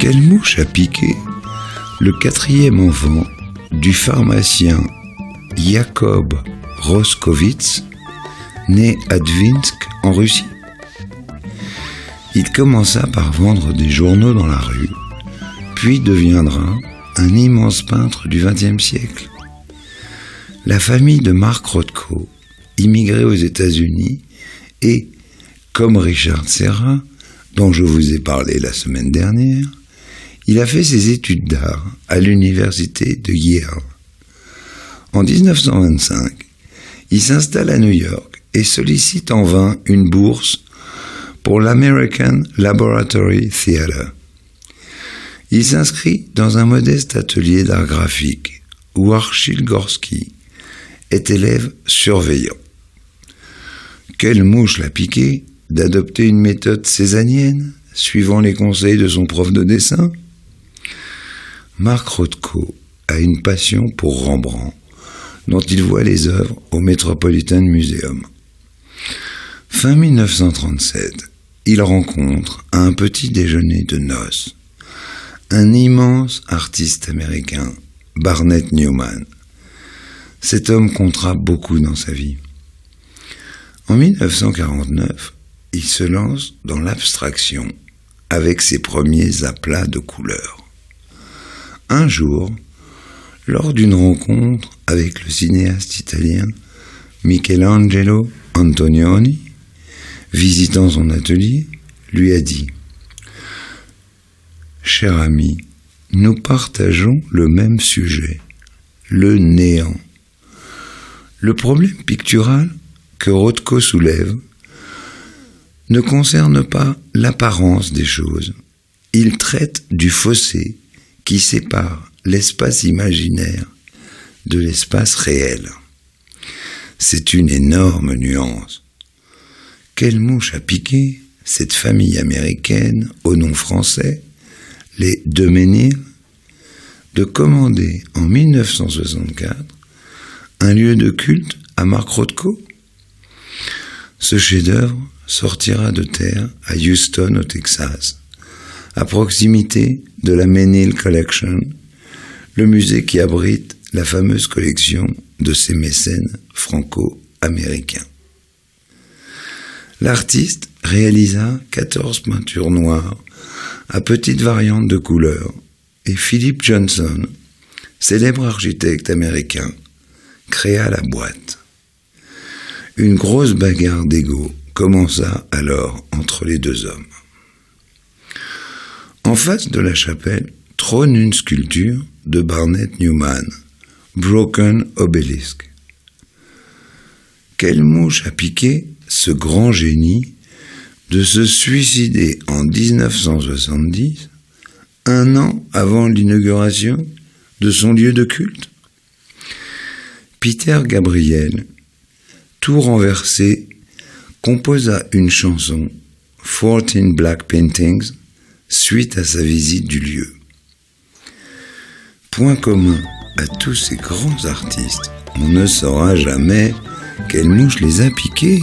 Quelle mouche a piqué le quatrième enfant du pharmacien Jakob Roskovitz, né à Dvinsk en Russie? Il commença par vendre des journaux dans la rue, puis deviendra un immense peintre du XXe siècle. La famille de Mark Rothko, immigrée aux États-Unis, et, comme Richard Serra, dont je vous ai parlé la semaine dernière, il a fait ses études d'art à l'université de Yale. En 1925, il s'installe à New York et sollicite en vain une bourse pour l'American Laboratory Theatre. Il s'inscrit dans un modeste atelier d'art graphique où Archil Gorski est élève surveillant. Quelle mouche l'a piqué d'adopter une méthode césarienne, suivant les conseils de son prof de dessin? Mark Rothko a une passion pour Rembrandt, dont il voit les œuvres au Metropolitan Museum. Fin 1937, il rencontre à un petit déjeuner de noces un immense artiste américain, Barnett Newman. Cet homme comptera beaucoup dans sa vie. En 1949, il se lance dans l'abstraction avec ses premiers aplats de couleurs. Un jour, lors d'une rencontre avec le cinéaste italien Michelangelo Antonioni, visitant son atelier, lui a dit « Cher ami, nous partageons le même sujet, le néant. » Le problème pictural que Rothko soulève ne concerne pas l'apparence des choses. Il traite du fossé qui sépare l'espace imaginaire de l'espace réel. C'est une énorme nuance. Quelle mouche a piqué cette famille américaine au nom français, les de Menhir, de commander en 1964 un lieu de culte à Mark Rothko? Ce chef-d'œuvre sortira de terre à Houston, au Texas, à proximité de la Menil Collection, le musée qui abrite la fameuse collection de ces mécènes franco-américains. L'artiste réalisa 14 peintures noires à petites variantes de couleurs et Philip Johnson, célèbre architecte américain, créa la boîte. Une grosse bagarre d'ego commença alors entre les deux hommes. En face de la chapelle trône une sculpture de Barnett Newman, Broken Obelisk. Quelle mouche a piqué ce grand génie de se suicider en 1970, un an avant l'inauguration de son lieu de culte? Peter Gabriel, tout renversé, composa une chanson, 14 Black Paintings, suite à sa visite du lieu. Point commun à tous ces grands artistes, on ne saura jamais quelle mouche les a piqués.